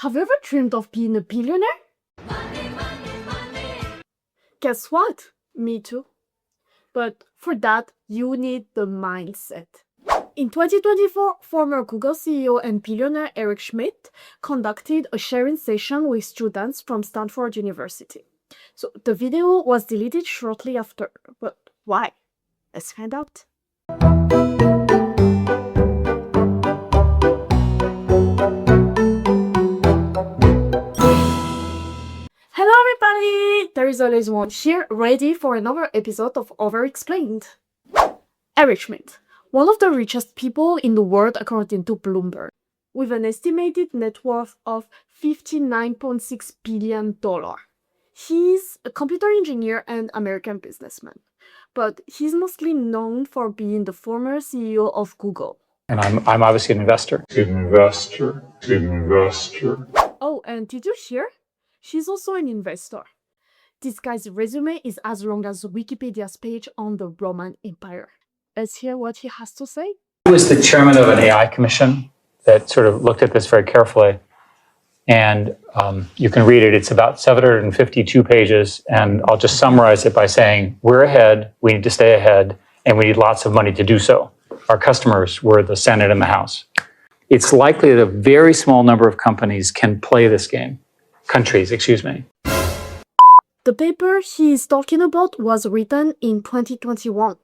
Have you ever dreamed of being a billionaire? Money, money, money. Guess what? Me too. But for that, you need the mindset. In 2024, former Google CEO and billionaire Eric Schmidt conducted a sharing session with students from Stanford University. So the video was deleted shortly after. But why? Let's find out. Hello everybody! There is always one here, ready for another episode of Overexplained. Eric Schmidt, one of the richest people in the world according to Bloomberg, with an estimated net worth of $59.6 billion. He's a computer engineer and American businessman, but he's mostly known for being the former CEO of Google. And I'm obviously an investor. Oh, and did you hear? She's also an investor. This guy's resume is as long as Wikipedia's page on the Roman Empire. Let's hear what he has to say. I was the chairman of an AI commission that sort of looked at this very carefully. And you can read it. It's about 752 pages. And I'll just summarize it by saying, we're ahead, we need to stay ahead, and we need lots of money to do so. Our customers were the Senate and the House. It's likely that a very small number of companies can play this game. Countries, excuse me. The paper he is talking about was written in 2021.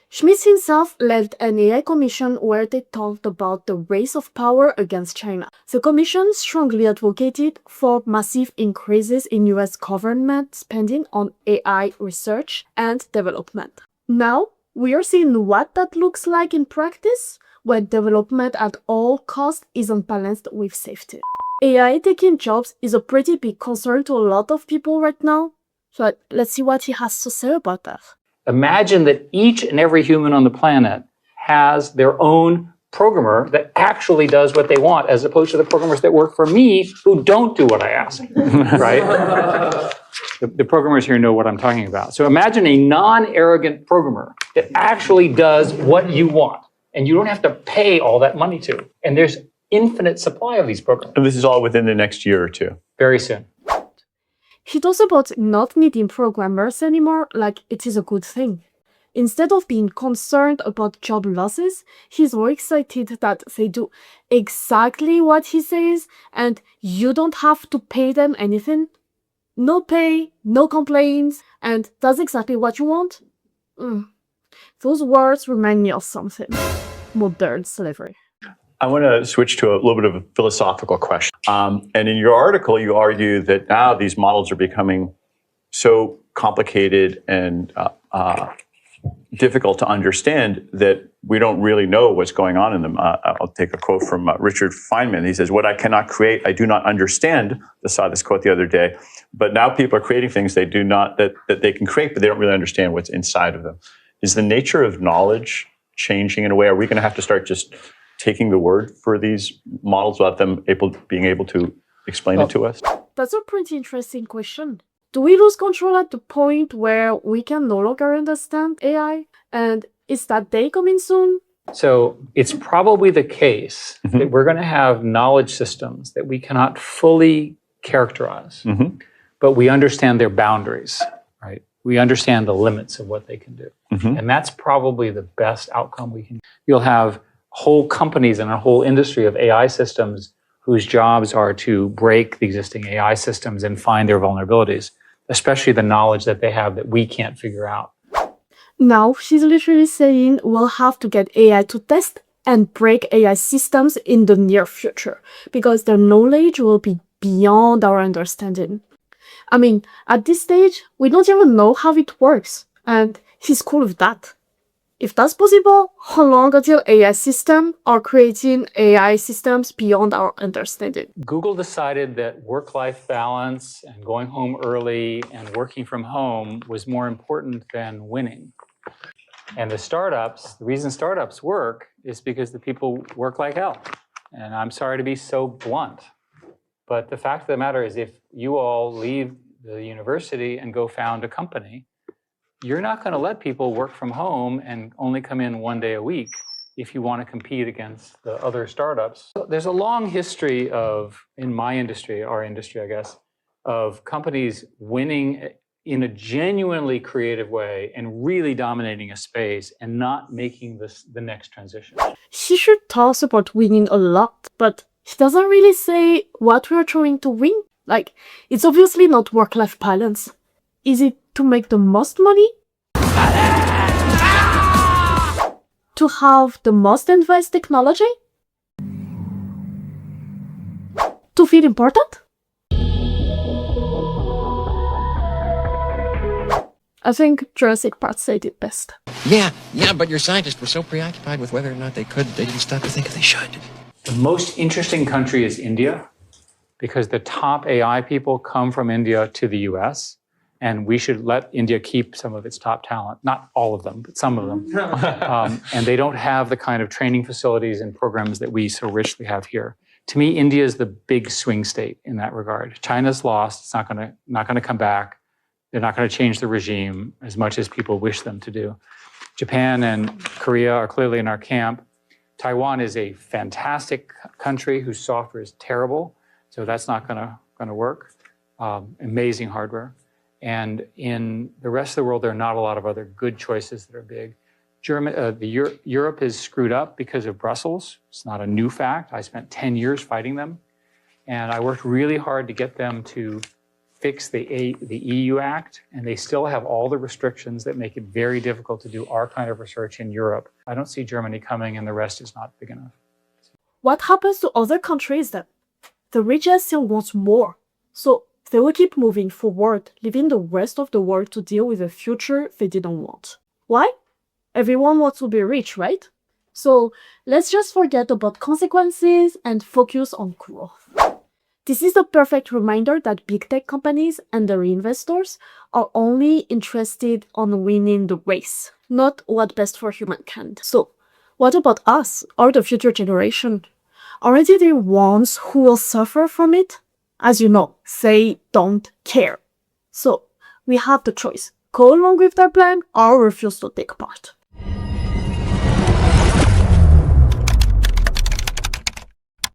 Schmidt himself led an AI commission where they talked about the race of power against China. The commission strongly advocated for massive increases in US government spending on AI research and development. Now, we are seeing what that looks like in practice when development at all costs isn't balanced with safety. AI taking jobs is a pretty big concern to a lot of people right now. So let's see what he has to say about that. Imagine that each and every human on the planet has their own programmer that actually does what they want, as opposed to the programmers that work for me who don't do what I ask, right? The programmers here know what I'm talking about. So imagine a non-arrogant programmer that actually does what you want, and you don't have to pay all that money to. And there's infinite supply of these programs. And this is all within the next year or two. Very soon. He talks about not needing programmers anymore like it is a good thing. Instead of being concerned about job losses, he's more excited that they do exactly what he says and you don't have to pay them anything. No pay, no complaints, and that's exactly what you want. Those words remind me of something. Modern slavery. I want to switch to a little bit of a philosophical question. And in your article, you argue that now these models are becoming so complicated and difficult to understand that we don't really know what's going on in them. I'll take a quote from Richard Feynman. He says, "What I cannot create, I do not understand." I saw this quote the other day. But now people are creating things they do not that they can create, but they don't really understand what's inside of them. Is the nature of knowledge changing in a way? Are we going to have to start just taking the word for these models without them being able to explain it to us? That's a pretty interesting question. Do we lose control at the point where we can no longer understand AI? And is that day coming soon? So it's probably the case that we're going to have knowledge systems that we cannot fully characterize, but we understand their boundaries, right? We understand the limits of what they can do. And that's probably the best outcome we can. You'll have whole companies and a whole industry of AI systems whose jobs are to break the existing AI systems and find their vulnerabilities, especially the knowledge that they have that we can't figure out. Now, she's literally saying we'll have to get AI to test and break AI systems in the near future because their knowledge will be beyond our understanding. I mean, at this stage, we don't even know how it works, and he's cool with that. If that's possible, how long until AI systems are creating AI systems beyond our understanding? Google decided that work-life balance and going home early and working from home was more important than winning. And the reason startups work is because the people work like hell. And I'm sorry to be so blunt, but the fact of the matter is if you all leave the university and go found a company, you're not going to let people work from home and only come in one day a week. if you want to compete against the other startups. There's a long history of, in my industry, our industry, I guess, of companies winning in a genuinely creative way and really dominating a space and not making this the next transition. He sure talks about winning a lot, but he doesn't really say what we're trying to win. Like, it's obviously not work-life balance. Is it to make the most money? To have the most advanced technology? To feel important? I think Jurassic Park said it best. Yeah, but your scientists were so preoccupied with whether or not they could, they didn't stop to think if they should. The most interesting country is India, because the top AI people come from India to the US, and we should let India keep some of its top talent. Not all of them, but some of them. And they don't have the kind of training facilities and programs that we so richly have here. To me, India is the big swing state in that regard. China's lost. It's not going to come back. They're not going to change the regime as much as people wish them to do. Japan and Korea are clearly in our camp. Taiwan is a fantastic country whose software is terrible, so that's not going to work. Amazing hardware. And in the rest of the world, there are not a lot of other good choices that are big. Europe is screwed up because of Brussels. It's not a new fact. I spent 10 years fighting them, and I worked really hard to get them to fix the EU Act, and they still have all the restrictions that make it very difficult to do our kind of research in Europe. I don't see Germany coming, and the rest is not big enough. What happens to other countries then? The region still wants more, so they will keep moving forward, leaving the rest of the world to deal with a future they didn't want. Why? Everyone wants to be rich, right? So let's just forget about consequences and focus on growth. This is the perfect reminder that big tech companies and their investors are only interested on winning the race, not what's best for humankind. So, what about us, or the future generation? Are they the ones who will suffer from it? As you know, they don't care. So, we have the choice: go along with their plan or refuse to take part.